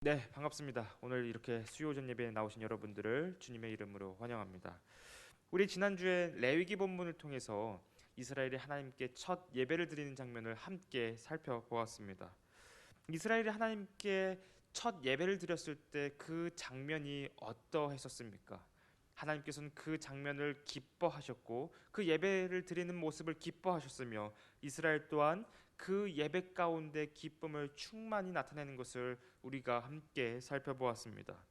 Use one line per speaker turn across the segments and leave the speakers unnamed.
네, 반갑습니다. 오늘 이렇게 수요전 예배에 나오신 여러분들을 주님의 이름으로 환영합니다. 우리 지난주에 레위기 본문을 통해서 이스라엘이 하나님께 첫 예배를 드리는 장면을 함께 살펴보았습니다. 이스라엘이 하나님께 첫 예배를 드렸을 때 그 장면이 어떠했었습니까? 하나님께서는 그 장면을 기뻐하셨고 그 예배를 드리는 모습을 기뻐하셨으며 이스라엘 또한 그 예배 가운데 기쁨을 충만히 나타내는 것을 우리가 함께 살펴보았습니다.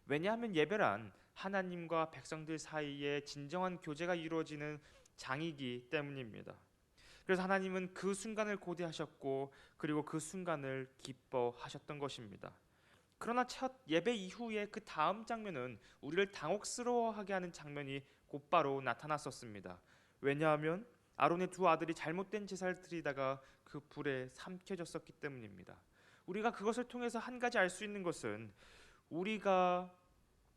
왜냐하면 예배란 하나님과 백성들 사이에 진정한 교제가 이루어지는 장이기 때문입니다. 그래서 하나님은 그 순간을 고대하셨고 그리고 그 순간을 기뻐하셨던 것입니다. 그러나 첫 예배 이후에 그 다음 장면은 우리를 당혹스러워하게 하는 장면이 곧바로 나타났었습니다. 왜냐하면 아론의 두 아들이 잘못된 제사를 드리다가 그 불에 삼켜졌었기 때문입니다. 우리가 그것을 통해서 한 가지 알 수 있는 것은 우리가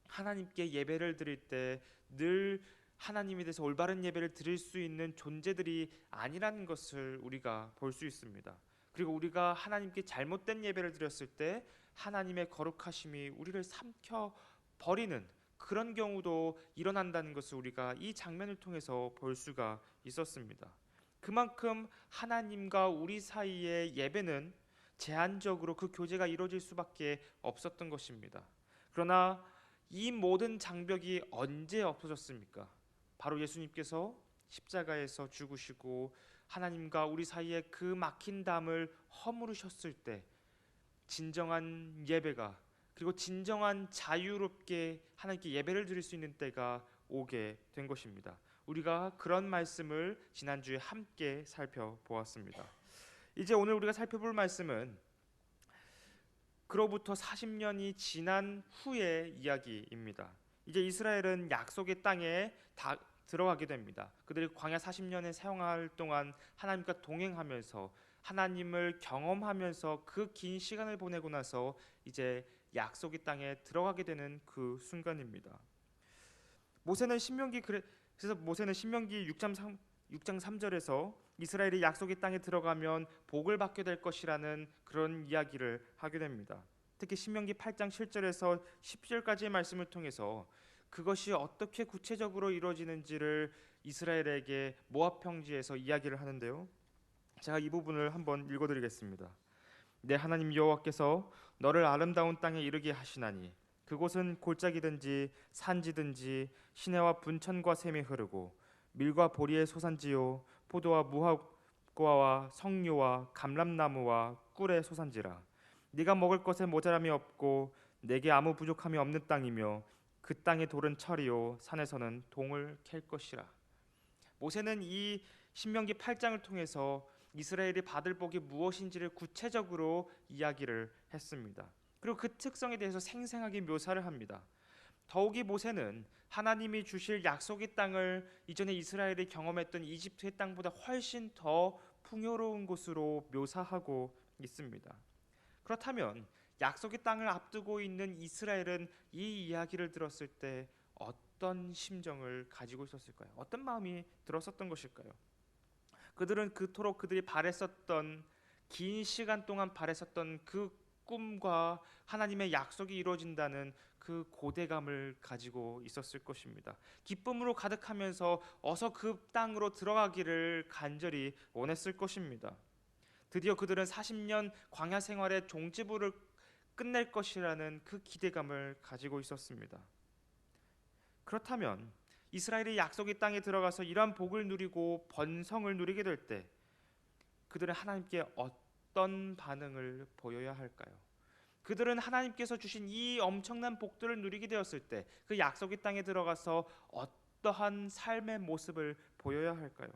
하나님께 예배를 드릴 때 늘 하나님에 대해서 올바른 예배를 드릴 수 있는 존재들이 아니라는 것을 우리가 볼 수 있습니다. 그리고 우리가 하나님께 잘못된 예배를 드렸을 때 하나님의 거룩하심이 우리를 삼켜 버리는 그런 경우도 일어난다는 것을 우리가 이 장면을 통해서 볼 수가 있었습니다. 그만큼 하나님과 우리 사이의 예배는 제한적으로 그 교제가 이루어질 수밖에 없었던 것입니다. 그러나 이 모든 장벽이 언제 없어졌습니까? 바로 예수님께서 십자가에서 죽으시고 하나님과 우리 사이에 그 막힌 담을 허물으셨을 때 진정한 예배가 그리고 진정한 자유롭게 하나님께 예배를 드릴 수 있는 때가 오게 된 것입니다. 우리가 그런 말씀을 지난주에 함께 살펴보았습니다. 이제 오늘 우리가 살펴볼 말씀은 그로부터 40년이 지난 후의 이야기입니다. 이제 이스라엘은 약속의 땅에 다 들어가게 됩니다. 그들이 광야 40년의 생활 동안 하나님과 동행하면서 하나님을 경험하면서 그 긴 시간을 보내고 나서 이제 약속의 땅에 들어가게 되는 그 순간입니다. 모세는 신명기 6장 3절에서 이스라엘이 약속의 땅에 들어가면 복을 받게 될 것이라는 그런 이야기를 하게 됩니다. 특히 신명기 8장 7절에서 10절까지의 말씀을 통해서 그것이 어떻게 구체적으로 이루어지는지를 이스라엘에게 모압 평지에서 이야기를 하는데요. 제가 이 부분을 한번 읽어드리겠습니다. 내 하나님 여호와께서 너를 아름다운 땅에 이르게 하시나니 그곳은 골짜기든지 산지든지 시내와 분천과 샘이 흐르고 밀과 보리의 소산지요 포도와 무화과와 석류와 감람나무와 꿀의 소산지라. 네가 먹을 것에 모자람이 없고 내게 아무 부족함이 없는 땅이며 그 땅의 돌은 철이요 산에서는 동을 캘 것이라. 모세는 이 신명기 8장을 통해서 이스라엘이 받을 복이 무엇인지를 구체적으로 이야기를 했습니다. 그리고 그 특성에 대해서 생생하게 묘사를 합니다. 더욱이 모세는 하나님이 주실 약속의 땅을 이전에 이스라엘이 경험했던 이집트의 땅보다 훨씬 더 풍요로운 곳으로 묘사하고 있습니다. 그렇다면 약속의 땅을 앞두고 있는 이스라엘은 이 이야기를 들었을 때 어떤 심정을 가지고 있었을까요? 어떤 마음이 들었었던 것일까요? 그들은 그토록 그들이 바랬었던 긴 시간 동안 바랬었던 그 꿈과 하나님의 약속이 이루어진다는 그 고대감을 가지고 있었을 것입니다. 기쁨으로 가득하면서 어서 그 땅으로 들어가기를 간절히 원했을 것입니다. 드디어 그들은 40년 광야 생활의 종지부를 끝낼 것이라는 그 기대감을 가지고 있었습니다. 그렇다면 이스라엘이 약속의 땅에 들어가서 이러한 복을 누리고 번성을 누리게 될 때 그들은 하나님께 어떤 반응을 보여야 할까요? 그들은 하나님께서 주신 이 엄청난 복들을 누리게 되었을 때 그 약속의 땅에 들어가서 어떠한 삶의 모습을 보여야 할까요?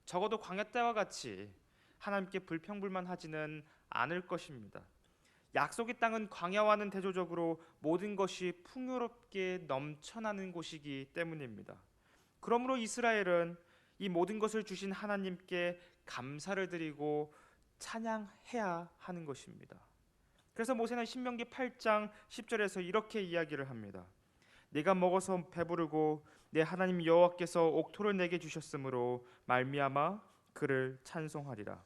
적어도 광야 때와 같이 하나님께 불평불만하지는 않을 것입니다. 약속의 땅은 광야와는 대조적으로 모든 것이 풍요롭게 넘쳐나는 곳이기 때문입니다. 그러므로 이스라엘은 이 모든 것을 주신 하나님께 감사를 드리고 찬양해야 하는 것입니다. 그래서 모세는 신명기 8장 10절에서 이렇게 이야기를 합니다. 내가 먹어서 배부르고 내 하나님 여호와께서 옥토를 내게 주셨으므로 말미암아 그를 찬송하리라.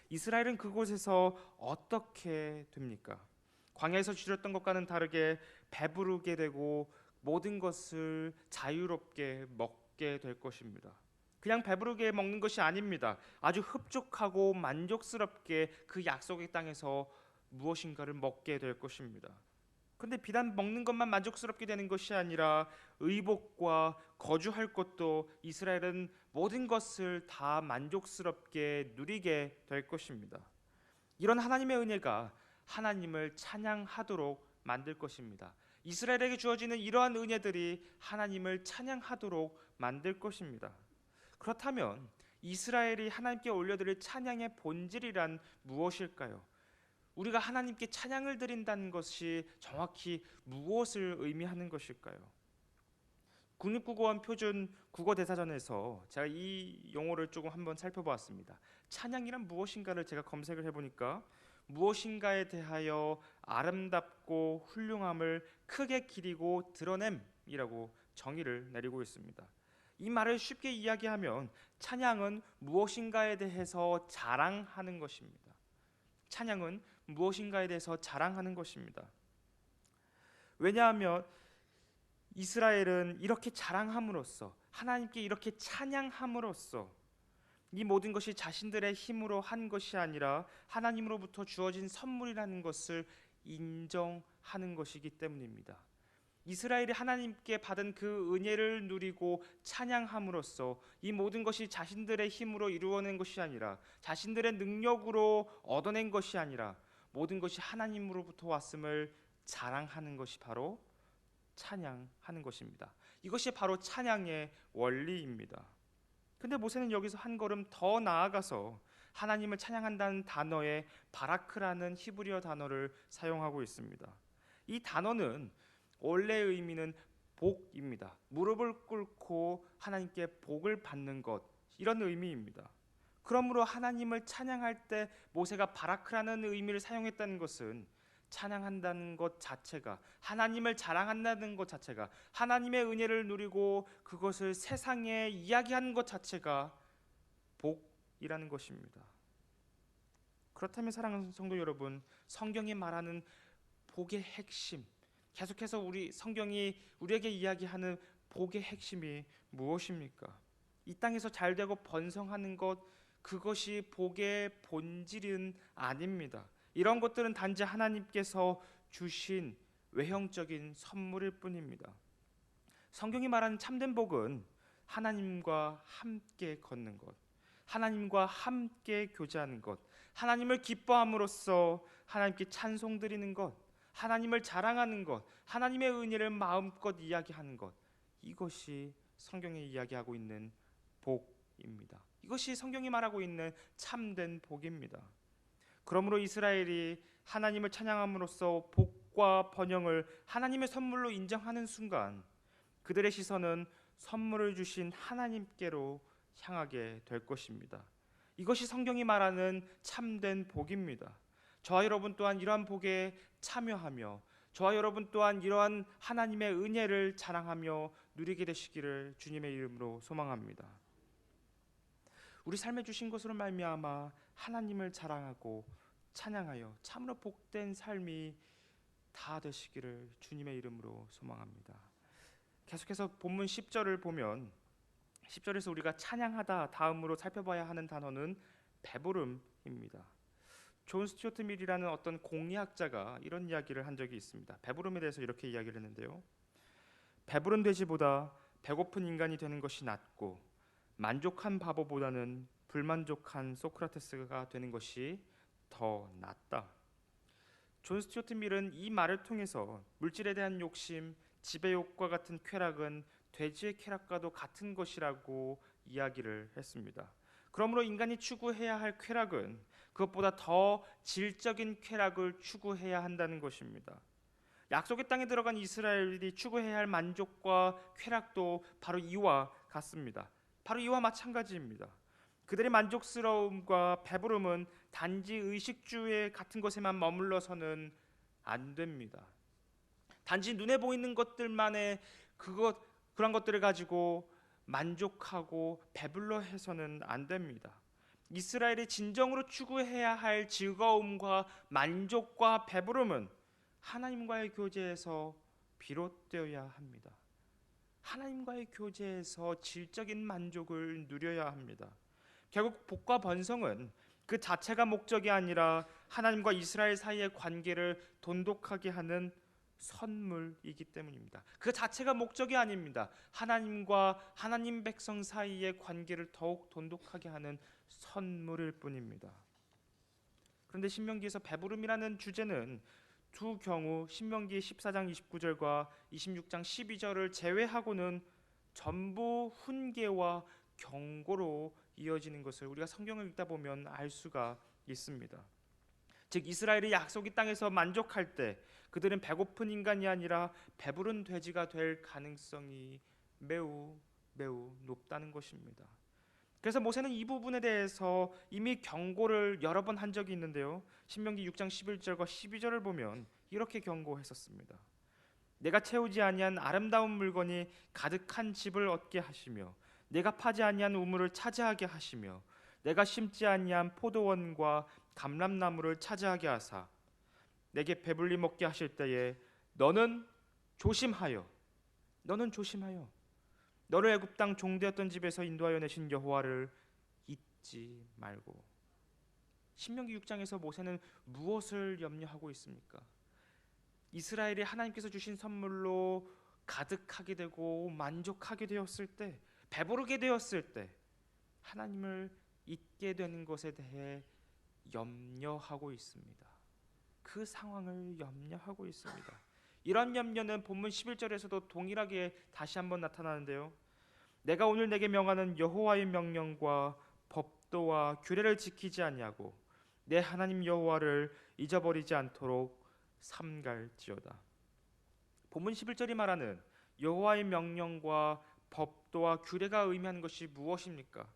이스라엘은 그곳에서 어떻게 됩니까? 광야에서 주렸던 것과는 다르게 배부르게 되고 모든 것을 자유롭게 먹게 될 것입니다. 그냥 배부르게 먹는 것이 아닙니다. 아주 흡족하고 만족스럽게 그 약속의 땅에서 무엇인가를 먹게 될 것입니다. 근데 비단 먹는 것만 만족스럽게 되는 것이 아니라 의복과 거주할 것도 이스라엘은 모든 것을 다 만족스럽게 누리게 될 것입니다. 이런 하나님의 은혜가 하나님을 찬양하도록 만들 것입니다. 이스라엘에게 주어지는 이러한 은혜들이 하나님을 찬양하도록 만들 것입니다. 그렇다면 이스라엘이 하나님께 올려드릴 찬양의 본질이란 무엇일까요? 우리가 하나님께 찬양을 드린다는 것이 정확히 무엇을 의미하는 것일까요? 국립국어원 표준 국어대사전에서 제가 이 용어를 조금 한번 살펴보았습니다. 찬양이란 무엇인가를 제가 검색을 해보니까 무엇인가에 대하여 아름답고 훌륭함을 크게 기리고 드러냄이라고 정의를 내리고 있습니다. 이 말을 쉽게 이야기하면 찬양은 무엇인가에 대해서 자랑하는 것입니다. 찬양은 무엇인가에 대해서 자랑하는 것입니다. 왜냐하면 이스라엘은 이렇게 자랑함으로써, 하나님께 이렇게 찬양함으로써 이 모든 것이 자신들의 힘으로 한 것이 아니라 하나님으로부터 주어진 선물이라는 것을 인정하는 것이기 때문입니다. 이스라엘이 하나님께 받은 그 은혜를 누리고 찬양함으로써 이 모든 것이 자신들의 힘으로 이루어낸 것이 아니라, 자신들의 능력으로 얻어낸 것이 아니라 모든 것이 하나님으로부터 왔음을 자랑하는 것이 바로 찬양하는 것입니다. 이것이 바로 찬양의 원리입니다. 근데 모세는 여기서 한 걸음 더 나아가서 하나님을 찬양한다는 단어에 바라크라는 히브리어 단어를 사용하고 있습니다. 이 단어는 원래 의미는 복입니다. 무릎을 꿇고 하나님께 복을 받는 것, 이런 의미입니다. 그러므로 하나님을 찬양할 때 모세가 바라크라는 의미를 사용했다는 것은 찬양한다는 것 자체가, 하나님을 자랑한다는 것 자체가, 하나님의 은혜를 누리고 그것을 세상에 이야기하는 것 자체가 복이라는 것입니다. 그렇다면 사랑하는 성도 여러분, 성경이 말하는 복의 핵심, 계속해서 우리 성경이 우리에게 이야기하는 복의 핵심이 무엇입니까? 이 땅에서 잘되고 번성하는 것, 그것이 복의 본질은 아닙니다. 이런 것들은 단지 하나님께서 주신 외형적인 선물일 뿐입니다. 성경이 말하는 참된 복은 하나님과 함께 걷는 것, 하나님과 함께 교제하는 것, 하나님을 기뻐함으로써 하나님께 찬송 드리는 것, 하나님을 자랑하는 것, 하나님의 은혜를 마음껏 이야기하는 것, 이것이 성경이 이야기하고 있는 복입니다. 이것이 성경이 말하고 있는 참된 복입니다. 그러므로 이스라엘이 하나님을 찬양함으로써 복과 번영을 하나님의 선물로 인정하는 순간 그들의 시선은 선물을 주신 하나님께로 향하게 될 것입니다. 이것이 성경이 말하는 참된 복입니다. 저와 여러분 또한 이러한 복에 참여하며 저와 여러분 또한 이러한 하나님의 은혜를 자랑하며 누리게 되시기를 주님의 이름으로 소망합니다. 우리 삶에 주신 것으로 말미암아 하나님을 자랑하고 찬양하여 참으로 복된 삶이 다 되시기를 주님의 이름으로 소망합니다. 계속해서 본문 10절을 보면 10절에서 우리가 찬양하다 다음으로 살펴봐야 하는 단어는 배부름입니다. 존 스튜어트 밀이라는 어떤 공리학자가 이런 이야기를 한 적이 있습니다. 배부름에 대해서 이렇게 이야기를 했는데요. 배부른 돼지보다 배고픈 인간이 되는 것이 낫고 만족한 바보보다는 불만족한 소크라테스가 되는 것이 더 낫다. 존 스튜어트 밀은 이 말을 통해서 물질에 대한 욕심, 지배욕과 같은 쾌락은 돼지의 쾌락과도 같은 것이라고 이야기를 했습니다. 그러므로 인간이 추구해야 할 쾌락은 그것보다 더 질적인 쾌락을 추구해야 한다는 것입니다. 약속의 땅에 들어간 이스라엘이 추구해야 할 만족과 쾌락도 바로 이와 같습니다. 바로 이와 마찬가지입니다. 그들의 만족스러움과 배부름은 단지 의식주의 같은 것에만 머물러서는 안 됩니다. 단지 눈에 보이는 것들만의 그런 것들을 가지고 만족하고 배불러 해서는 안 됩니다. 이스라엘이 진정으로 추구해야 할 즐거움과 만족과 배부름은 하나님과의 교제에서 비롯되어야 합니다. 하나님과의 교제에서 질적인 만족을 누려야 합니다. 결국 복과 번성은 그 자체가 목적이 아니라 하나님과 이스라엘 사이의 관계를 돈독하게 하는 선물이기 때문입니다. 그 자체가 목적이 아닙니다. 하나님과 하나님 백성 사이의 관계를 더욱 돈독하게 하는 선물일 뿐입니다. 그런데 신명기에서 배부름이라는 주제는 두 경우 신명기 14장 29절과 26장 12절을 제외하고는 전부 훈계와 경고로 이어지는 것을 우리가 성경을 읽다 보면 알 수가 있습니다. 즉 이스라엘이 약속의 땅에서 만족할 때 그들은 배고픈 인간이 아니라 배부른 돼지가 될 가능성이 매우 높다는 것입니다. 그래서 모세는 이 부분에 대해서 이미 경고를 여러 번 한 적이 있는데요. 신명기 6장 11절과 12절을 보면 이렇게 경고했었습니다. 내가 채우지 아니한 아름다운 물건이 가득한 집을 얻게 하시며 내가 파지 아니한 우물을 차지하게 하시며 내가 심지 아니한 포도원과 감람나무를 차지하게 하사 내게 배불리 먹게 하실 때에 너는 조심하여 너를 애굽 땅 종되었던 집에서 인도하여 내신 여호와를 잊지 말고. 신명기 6장에서 모세는 무엇을 염려하고 있습니까? 이스라엘이 하나님께서 주신 선물로 가득하게 되고 만족하게 되었을 때, 배부르게 되었을 때 하나님을 잊게 되는 것에 대해 염려하고 있습니다. 그 상황을 염려하고 있습니다. 이런 염려는 본문 11절에서도 동일하게 다시 한번 나타나는데요. 내가 오늘 내게 명하는 여호와의 명령과 법도와 규례를 지키지 아니하고 내 하나님 여호와를 잊어버리지 않도록 삼갈지어다. 본문 11절이 말하는 여호와의 명령과 법도와 규례가 의미하는 것이 무엇입니까?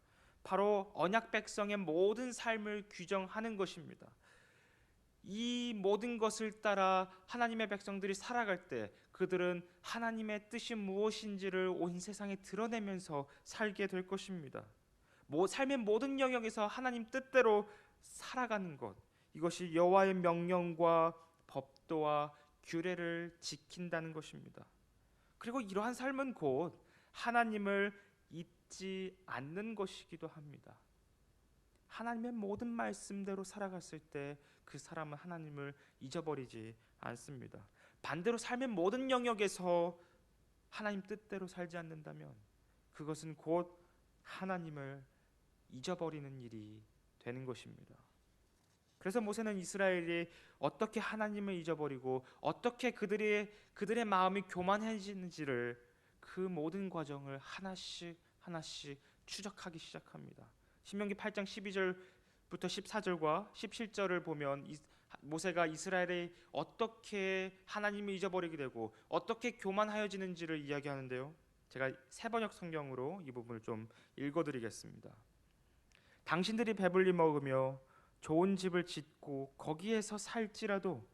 바로 언약 백성의 모든 삶을 규정하는 것입니다. 이 모든 것을 따라 하나님의 백성들이 살아갈 때 그들은 하나님의 뜻이 무엇인지를 온 세상에 드러내면서 살게 될 것입니다. 삶의 모든 영역에서 하나님 뜻대로 살아가는 것, 이것이 여호와의 명령과 법도와 규례를 지킨다는 것입니다. 그리고 이러한 삶은 곧 하나님을 잊지 않는 것이기도 합니다. 하나님의 모든 말씀대로 살아갔을 때 그 사람은 하나님을 잊어버리지 않습니다. 반대로 삶의 모든 영역에서 하나님 뜻대로 살지 않는다면 그것은 곧 하나님을 잊어버리는 일이 되는 것입니다. 그래서 모세는 이스라엘이 어떻게 하나님을 잊어버리고 어떻게 그들의 마음이 교만해지는지를 그 모든 과정을 하나씩 추적하기 시작합니다. 신명기 8장 12절부터 14절과 17절을 보면 모세가 이스라엘이 어떻게 하나님을 잊어버리게 되고 어떻게 교만하여지는지를 이야기하는데요. 제가 새번역 성경으로 이 부분을 좀 읽어드리겠습니다. 당신들이 배불리 먹으며 좋은 집을 짓고 거기에서 살지라도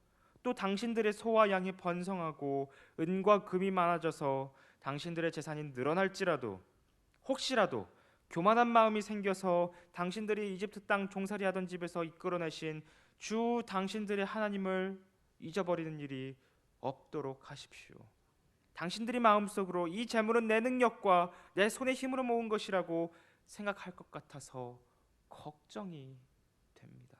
또 당신들의 소와 양이 번성하고 은과 금이 많아져서 당신들의 재산이 늘어날지라도 혹시라도 교만한 마음이 생겨서 당신들이 이집트 땅 종살이하던 집에서 이끌어내신 주 당신들의 하나님을 잊어버리는 일이 없도록 하십시오. 당신들이 마음속으로 이 재물은 내 능력과 내 손의 힘으로 모은 것이라고 생각할 것 같아서 걱정이 됩니다.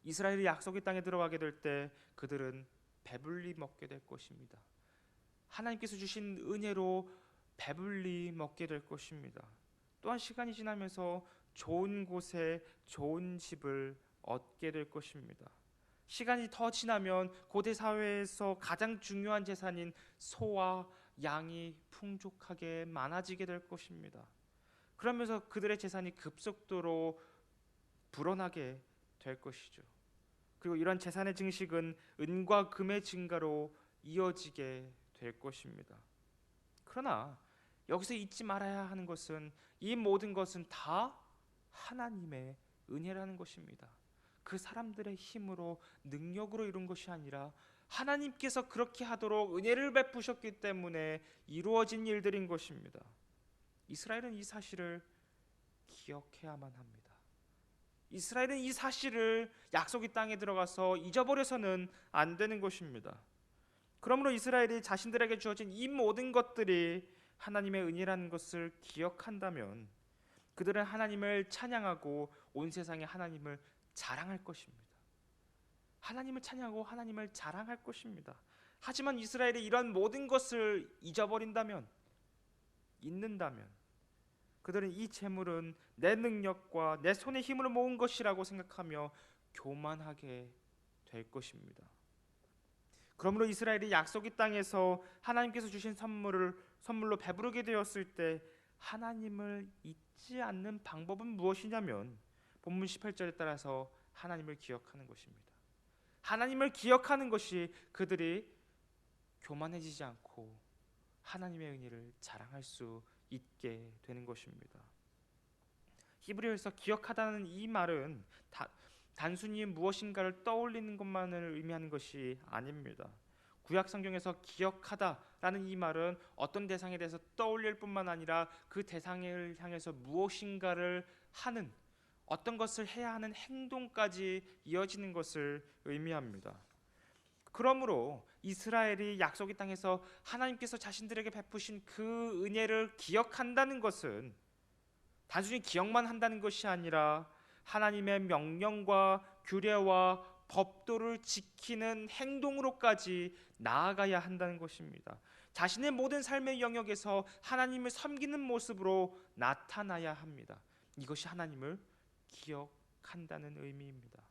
이스라엘이 약속의 땅에 들어가게 될 때 그들은 배불리 먹게 될 것입니다. 하나님께서 주신 은혜로 배불리 먹게 될 것입니다. 또한 시간이 지나면서 좋은 곳에 좋은 집을 얻게 될 것입니다. 시간이 더 지나면 고대 사회에서 가장 중요한 재산인 소와 양이 풍족하게 많아지게 될 것입니다. 그러면서 그들의 재산이 급속도로 불어나게 될 것이죠. 그리고 이런 재산의 증식은 은과 금의 증가로 이어지게 될 것입니다. 그러나 여기서 잊지 말아야 하는 것은 이 모든 것은 다 하나님의 은혜라는 것입니다. 그 사람들의 힘으로 능력으로 이룬 것이 아니라 하나님께서 그렇게 하도록 은혜를 베푸셨기 때문에 이루어진 일들인 것입니다. 이스라엘은 이 사실을 기억해야만 합니다. 이스라엘은 이 사실을 약속의 땅에 들어가서 잊어버려서는 안 되는 것입니다. 그러므로 이스라엘이 자신들에게 주어진 이 모든 것들이 하나님의 은혜라는 것을 기억한다면 그들은 하나님을 찬양하고 온 세상에 하나님을 자랑할 것입니다. 하나님을 찬양하고 하나님을 자랑할 것입니다. 하지만 이스라엘이 이런 모든 것을 잊어버린다면, 잊는다면 그들은 이 재물은 내 능력과 내 손의 힘으로 모은 것이라고 생각하며 교만하게 될 것입니다. 그러므로 이스라엘이 약속의 땅에서 하나님께서 주신 선물로 배부르게 되었을 때 하나님을 잊지 않는 방법은 무엇이냐면 본문 18절에 따라서 하나님을 기억하는 것입니다. 하나님을 기억하는 것이 그들이 교만해지지 않고 하나님의 은혜를 자랑할 수 있게 되는 것입니다. 히브리어에서 기억하다는 이 말은 단순히 무엇인가를 떠올리는 것만을 의미하는 것이 아닙니다. 구약 성경에서 기억하다라는 이 말은 어떤 대상에 대해서 떠올릴 뿐만 아니라 그 대상을 향해서 무엇인가를 하는, 어떤 것을 해야 하는 행동까지 이어지는 것을 의미합니다. 그러므로 이스라엘이 약속의 땅에서 하나님께서 자신들에게 베푸신 그 은혜를 기억한다는 것은 단순히 기억만 한다는 것이 아니라 하나님의 명령과 규례와 법도를 지키는 행동으로까지 나아가야 한다는 것입니다. 자신의 모든 삶의 영역에서 하나님을 섬기는 모습으로 나타나야 합니다. 이것이 하나님을 기억한다는 의미입니다.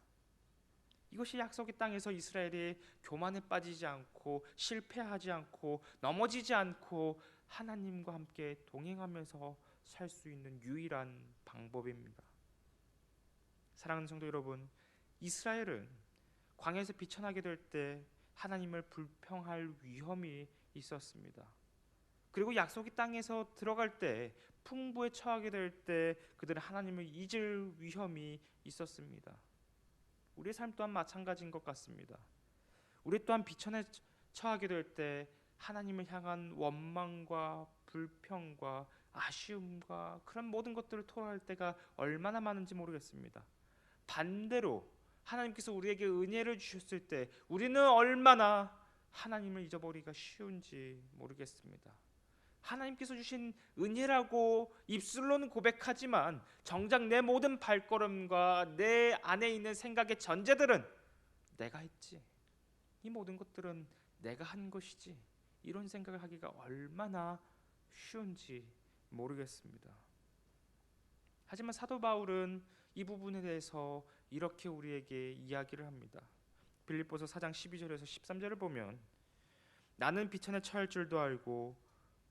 이것이 약속의 땅에서 이스라엘이 교만에 빠지지 않고 실패하지 않고 넘어지지 않고 하나님과 함께 동행하면서 살 수 있는 유일한 방법입니다. 사랑하는 성도 여러분, 이스라엘은 광야에서 비천하게 될 때 하나님을 불평할 위험이 있었습니다. 그리고 약속의 땅에서 들어갈 때, 풍부에 처하게 될 때 그들은 하나님을 잊을 위험이 있었습니다. 우리의 삶 또한 마찬가지인 것 같습니다. 우리 또한 비천에 처하게 될 때 하나님을 향한 원망과 불평과 아쉬움과 그런 모든 것들을 토로할 때가 얼마나 많은지 모르겠습니다. 반대로 하나님께서 우리에게 은혜를 주셨을 때 우리는 얼마나 하나님을 잊어버리기가 쉬운지 모르겠습니다. 하나님께서 주신 은혜라고 입술로는 고백하지만 정작 내 모든 발걸음과 내 안에 있는 생각의 전제들은 내가 했지, 이 모든 것들은 내가 한 것이지, 이런 생각을 하기가 얼마나 쉬운지 모르겠습니다. 하지만 사도 바울은 이 부분에 대해서 이렇게 우리에게 이야기를 합니다. 빌립보서 4장 12절에서 13절을 보면 나는 비천에 처할 줄도 알고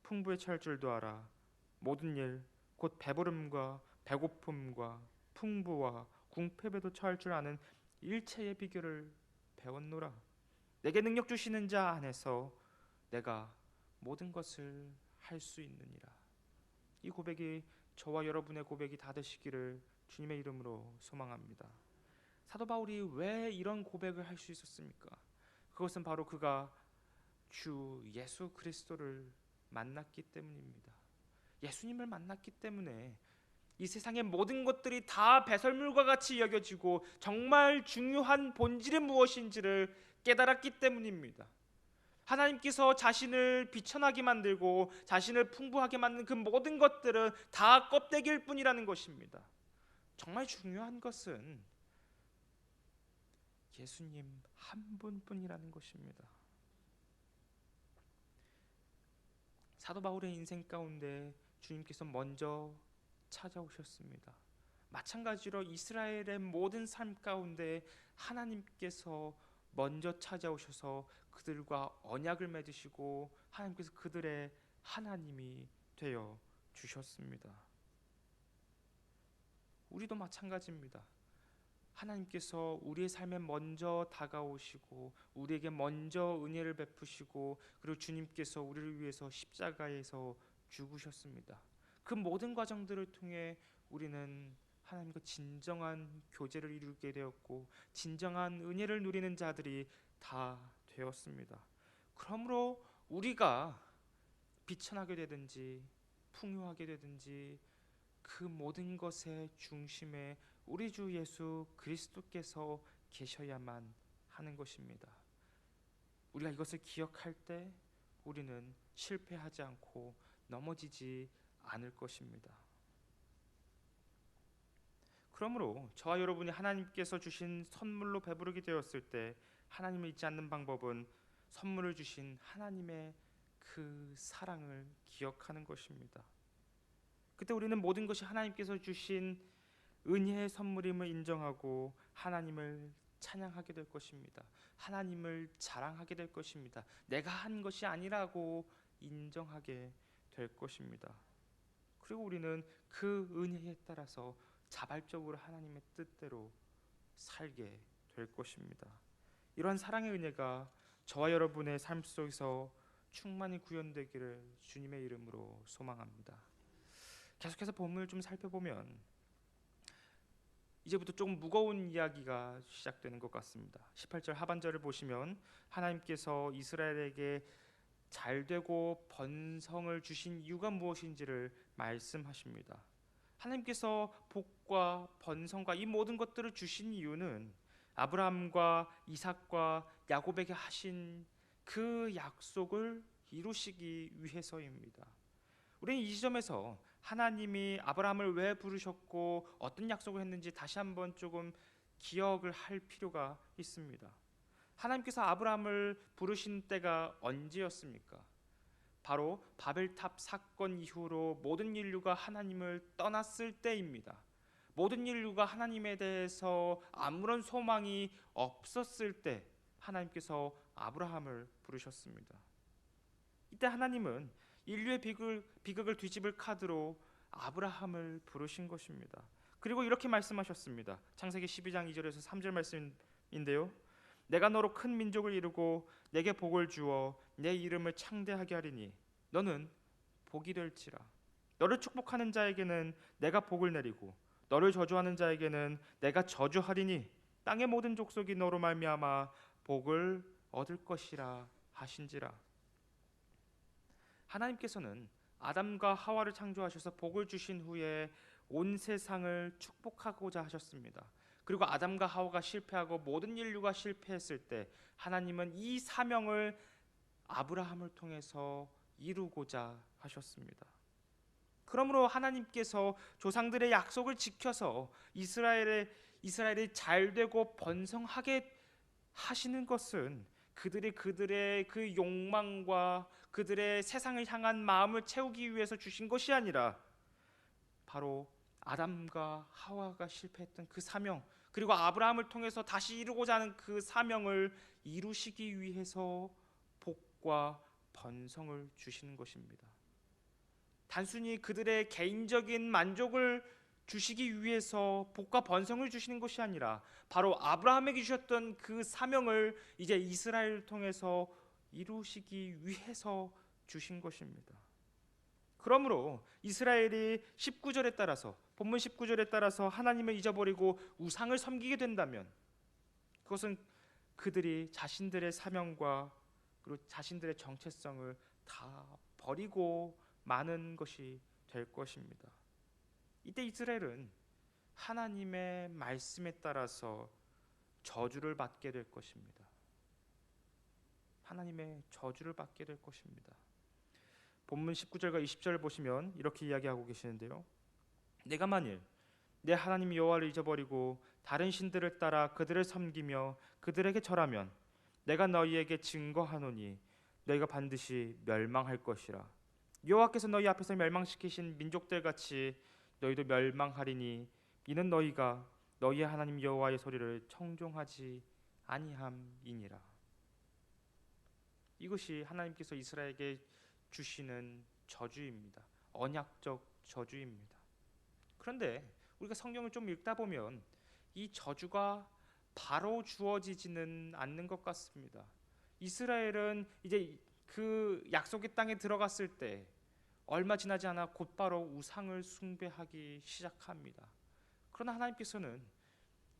풍부에 처할 줄도 알아. 모든 일 곧 배부름과 배고픔과 풍부와 궁핍에도 처할 줄 아는 일체의 비결을 배웠노라. 내게 능력 주시는 자 안에서 내가 모든 것을 할 수 있느니라. 이 고백이 저와 여러분의 고백이 다 되시기를 주님의 이름으로 소망합니다. 사도 바울이 왜 이런 고백을 할 수 있었습니까? 그것은 바로 그가 주 예수 그리스도를 만났기 때문입니다. 예수님을 만났기 때문에 이 세상의 모든 것들이 다 배설물과 같이 여겨지고 정말 중요한 본질이 무엇인지를 깨달았기 때문입니다. 하나님께서 자신을 비천하게 만들고 자신을 풍부하게 만든 그 모든 것들은 다 껍데기일 뿐이라는 것입니다. 정말 중요한 것은 예수님 한 분뿐이라는 것입니다. 사도 바울의 인생 가운데 주님께서 먼저 찾아오셨습니다. 마찬가지로 이스라엘의 모든 삶 가운데 하나님께서 먼저 찾아오셔서 그들과 언약을 맺으시고 하나님께서 그들의 하나님이 되어 주셨습니다. 우리도 마찬가지입니다. 하나님께서 우리의 삶에 먼저 다가오시고 우리에게 먼저 은혜를 베푸시고 그리고 주님께서 우리를 위해서 십자가에서 죽으셨습니다. 그 모든 과정들을 통해 우리는 하나님과 진정한 교제를 이루게 되었고 진정한 은혜를 누리는 자들이 다 되었습니다. 그러므로 우리가 비천하게 되든지 풍요하게 되든지 그 모든 것의 중심에 우리 주 예수 그리스도께서 계셔야만 하는 것입니다. 우리가 이것을 기억할 때 우리는 실패하지 않고 넘어지지 않을 것입니다. 그러므로 저와 여러분이 하나님께서 주신 선물로 배부르게 되었을 때 하나님을 잊지 않는 방법은 선물을 주신 하나님의 그 사랑을 기억하는 것입니다. 그때 우리는 모든 것이 하나님께서 주신 은혜의 선물임을 인정하고 하나님을 찬양하게 될 것입니다. 하나님을 자랑하게 될 것입니다. 내가 한 것이 아니라고 인정하게 될 것입니다. 그리고 우리는 그 은혜에 따라서 자발적으로 하나님의 뜻대로 살게 될 것입니다. 이러한 사랑의 은혜가 저와 여러분의 삶 속에서 충만히 구현되기를 주님의 이름으로 소망합니다. 계속해서 본문을 좀 살펴보면 이제부터 조금 무거운 이야기가 시작되는 것 같습니다. 18절 하반절을 보시면 하나님께서 이스라엘에게 잘되고 번성을 주신 이유가 무엇인지를 말씀하십니다. 하나님께서 복과 번성과 이 모든 것들을 주신 이유는 아브라함과 이삭과 야곱에게 하신 그 약속을 이루시기 위해서입니다. 우리는 이 지점에서 하나님이 아브라함을 왜 부르셨고 어떤 약속을 했는지 다시 한번 조금 기억을 할 필요가 있습니다. 하나님께서 아브라함을 부르신 때가 언제였습니까? 바로 바벨탑 사건 이후로 모든 인류가 하나님을 떠났을 때입니다. 모든 인류가 하나님에 대해서 아무런 소망이 없었을 때 하나님께서 아브라함을 부르셨습니다. 이때 하나님은 인류의 비극을 뒤집을 카드로 아브라함을 부르신 것입니다. 그리고 이렇게 말씀하셨습니다. 창세기 12장 2절에서 3절 말씀인데요. 내가 너로 큰 민족을 이루고 내게 복을 주어 내 이름을 창대하게 하리니 너는 복이 될지라. 너를 축복하는 자에게는 내가 복을 내리고 너를 저주하는 자에게는 내가 저주하리니 땅의 모든 족속이 너로 말미암아 복을 얻을 것이라 하신지라. 하나님께서는 아담과 하와를 창조하셔서 복을 주신 후에 온 세상을 축복하고자 하셨습니다. 그리고 아담과 하와가 실패하고 모든 인류가 실패했을 때 하나님은 이 사명을 아브라함을 통해서 이루고자 하셨습니다. 그러므로 하나님께서 조상들의 약속을 지켜서 이스라엘이 잘되고 번성하게 하시는 것은 그들의 그 욕망과 그들의 세상을 향한 마음을 채우기 위해서 주신 것이 아니라 바로 아담과 하와가 실패했던 그 사명, 그리고 아브라함을 통해서 다시 이루고자 하는 그 사명을 이루시기 위해서 복과 번성을 주시는 것입니다. 단순히 그들의 개인적인 만족을 주시기 위해서 복과 번성을 주시는 것이 아니라 바로 아브라함에게 주셨던 그 사명을 이제 이스라엘을 통해서 이루시기 위해서 주신 것입니다. 그러므로 이스라엘이 19절에 따라서 본문 19절에 따라서 하나님을 잊어버리고 우상을 섬기게 된다면 그것은 그들이 자신들의 사명과 그리고 자신들의 정체성을 다 버리고 마는 것이 될 것입니다. 이때 이스라엘은 하나님의 말씀에 따라서 저주를 받게 될 것입니다. 하나님의 저주를 받게 될 것입니다. 본문 19절과 20절을 보시면 이렇게 이야기하고 계시는데요. 내가 만일 내 하나님 여호와를 잊어버리고 다른 신들을 따라 그들을 섬기며 그들에게 절하면 내가 너희에게 증거하노니 너희가 반드시 멸망할 것이라. 여호와께서 너희 앞에서 멸망시키신 민족들 같이 너희도 멸망하리니 이는 너희가 너희의 하나님 여호와의 소리를 청종하지 아니함이니라. 이것이 하나님께서 이스라엘에게 주시는 저주입니다. 언약적 저주입니다. 그런데 우리가 성경을 좀 읽다 보면 이 저주가 바로 주어지지는 않는 것 같습니다. 이스라엘은 이제 그 약속의 땅에 들어갔을 때 얼마 지나지 않아 곧바로 우상을 숭배하기 시작합니다. 그러나 하나님께서는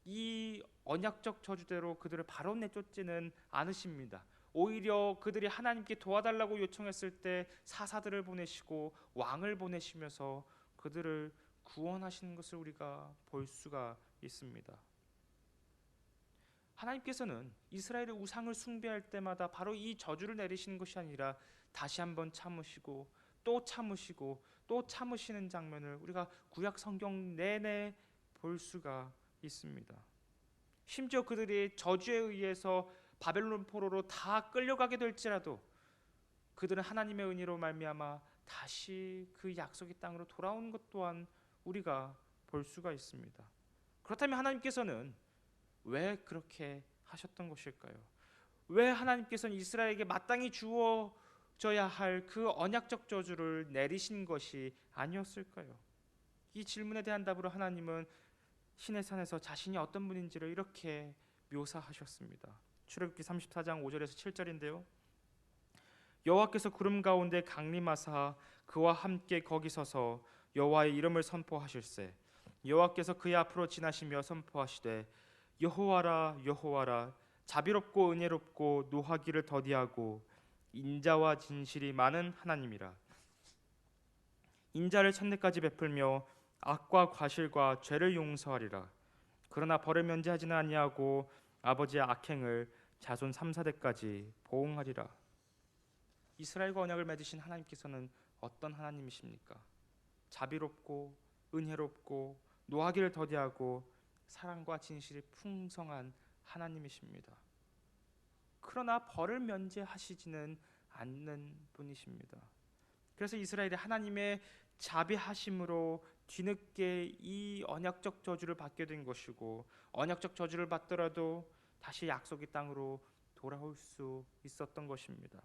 이 언약적 저주대로 그들을 바로 내쫓지는 않으십니다. 오히려 그들이 하나님께 도와달라고 요청했을 때 사사들을 보내시고 왕을 보내시면서 그들을 구원하시는 것을 우리가 볼 수가 있습니다. 하나님께서는 이스라엘의 우상을 숭배할 때마다 바로 이 저주를 내리시는 것이 아니라 다시 한번 참으시고 또 참으시고 또 참으시는 장면을 우리가 구약 성경 내내 볼 수가 있습니다. 심지어 그들이 저주에 의해서 바벨론 포로로 다 끌려가게 될지라도 그들은 하나님의 은혜로 말미암아 다시 그 약속의 땅으로 돌아오는 것 또한 우리가 볼 수가 있습니다. 그렇다면 하나님께서는 왜 그렇게 하셨던 것일까요? 왜 하나님께서는 이스라엘에게 마땅히 주어져야 할 그 언약적 저주를 내리신 것이 아니었을까요? 이 질문에 대한 답으로 하나님은 시내산에서 자신이 어떤 분인지를 이렇게 묘사하셨습니다. 출애굽기 34장 5절에서 7절인데요. 여호와께서 구름 가운데 강림하사 그와 함께 거기 서서 여호와의 이름을 선포하실세 여호와께서 그의 앞으로 지나시며 선포하시되 여호와라 여호와라 자비롭고 은혜롭고 노하기를 더디하고 인자와 진실이 많은 하나님이라. 인자를 천대까지 베풀며 악과 과실과 죄를 용서하리라. 그러나 벌을 면제하지는 아니하고 아버지의 악행을 자손 3, 4대까지 보응하리라. 이스라엘과 언약을 맺으신 하나님께서는 어떤 하나님이십니까? 자비롭고 은혜롭고 노하기를 더디하고 사랑과 진실이 풍성한 하나님이십니다. 그러나 벌을 면제하시지는 않는 분이십니다. 그래서 이스라엘이 하나님의 자비하심으로 뒤늦게 이 언약적 저주를 받게 된 것이고 언약적 저주를 받더라도 다시 약속의 땅으로 돌아올 수 있었던 것입니다.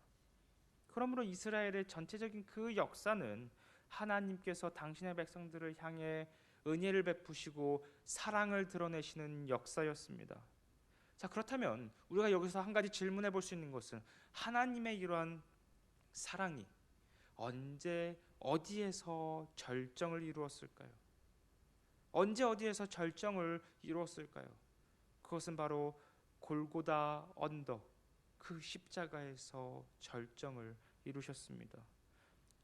그러므로 이스라엘의 전체적인 그 역사는 하나님께서 당신의 백성들을 향해 은혜를 베푸시고 사랑을 드러내시는 역사였습니다. 자, 그렇다면 우리가 여기서 한 가지 질문해 볼 수 있는 것은 하나님의 이러한 사랑이 언제 어디에서 절정을 이루었을까요? 언제 어디에서 절정을 이루었을까요? 그것은 바로 골고다 언덕 그 십자가에서 절정을 이루셨습니다.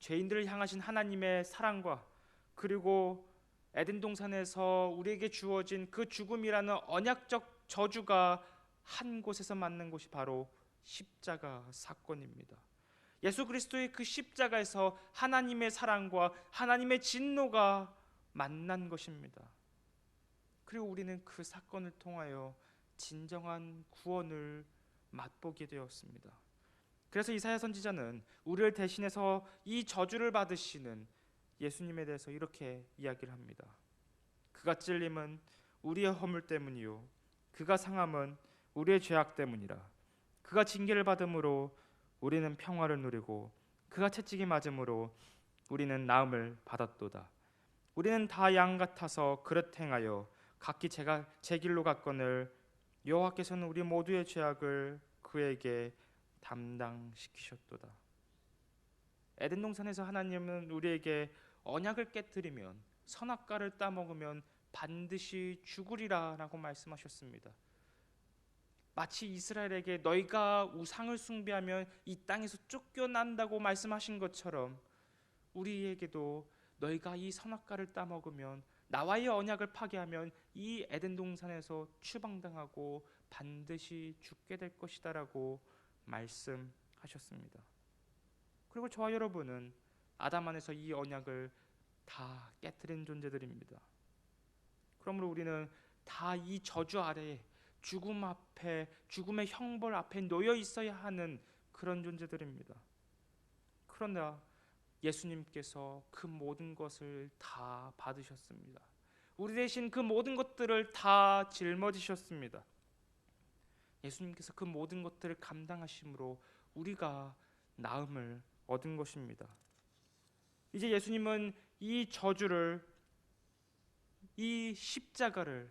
죄인들을 향하신 하나님의 사랑과 그리고 에덴 동산에서 우리에게 주어진 그 죽음이라는 언약적 저주가 한 곳에서 맞는 곳이 바로 십자가 사건입니다. 예수 그리스도의 그 십자가에서 하나님의 사랑과 하나님의 진노가 만난 것입니다. 그리고 우리는 그 사건을 통하여 진정한 구원을 맛보게 되었습니다. 그래서 이사야 선지자는 우리를 대신해서 이 저주를 받으시는 예수님에 대해서 이렇게 이야기를 합니다. 그가 찔림은 우리의 허물 때문이요 그가 상함은 우리의 죄악 때문이라. 그가 징계를 받음으로 우리는 평화를 누리고 그가 채찍이 맞음으로 우리는 나음을 받았도다. 우리는 다 양 같아서 그릇 행하여 각기 제 길로 갔거늘 여호와께서는 우리 모두의 죄악을 그에게 담당시키셨도다. 에덴 동산에서 하나님은 우리에게 언약을 깨뜨리면 선악과를 따먹으면 반드시 죽으리라 라고 말씀하셨습니다. 마치 이스라엘에게 너희가 우상을 숭배하면 이 땅에서 쫓겨난다고 말씀하신 것처럼 우리에게도 너희가 이 선악과를 따먹으면 나와의 언약을 파괴하면 이 에덴 동산에서 추방당하고 반드시 죽게 될 것이다 라고 말씀하셨습니다. 그리고 저와 여러분은 아담 안에서 이 언약을 다 깨뜨린 존재들입니다. 그러므로 우리는 다 이 저주 아래에 죽음 앞에 죽음의 형벌 앞에 놓여 있어야 하는 그런 존재들입니다. 그러나 예수님께서 그 모든 것을 다 받으셨습니다. 우리 대신 그 모든 것들을 다 짊어지셨습니다. 예수님께서 그 모든 것들을 감당하심으로 우리가 나음을 얻은 것입니다. 이제 예수님은 이 저주를 이 십자가를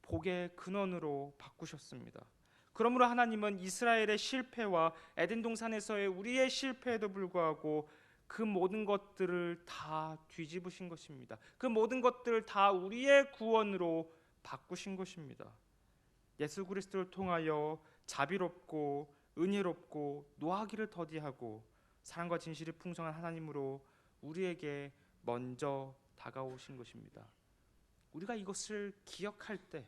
복의 근원으로 바꾸셨습니다. 그러므로 하나님은 이스라엘의 실패와 에덴 동산에서의 우리의 실패에도 불구하고 그 모든 것들을 다 뒤집으신 것입니다. 그 모든 것들을 다 우리의 구원으로 바꾸신 것입니다. 예수 그리스도를 통하여 자비롭고 은혜롭고 노하기를 더디하고 사랑과 진실이 풍성한 하나님으로 우리에게 먼저 다가오신 것입니다. 우리가 이것을 기억할 때,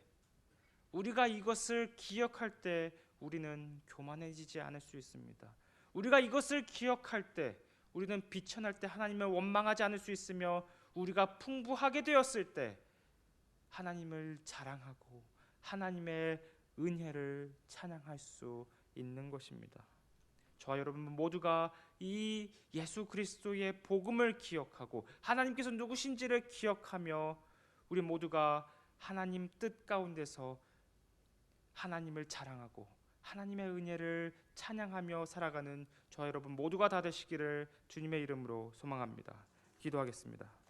우리는 교만해지지 않을 수 있습니다. 우리가 이것을 기억할 때, 우리는 비천할 때 하나님을 원망하지 않을 수 있으며, 우리가 풍부하게 되었을 때 하나님을 자랑하고 하나님의 은혜를 찬양할 수 있는 것입니다. 저와 여러분 모두가 이 예수 그리스도의 복음을 기억하고 하나님께서 누구신지를 기억하며, 우리 모두가 하나님 뜻 가운데서 하나님을 자랑하고 하나님의 은혜를 찬양하며 살아가는 저와 여러분 모두가 다 되시기를 주님의 이름으로 소망합니다. 기도하겠습니다.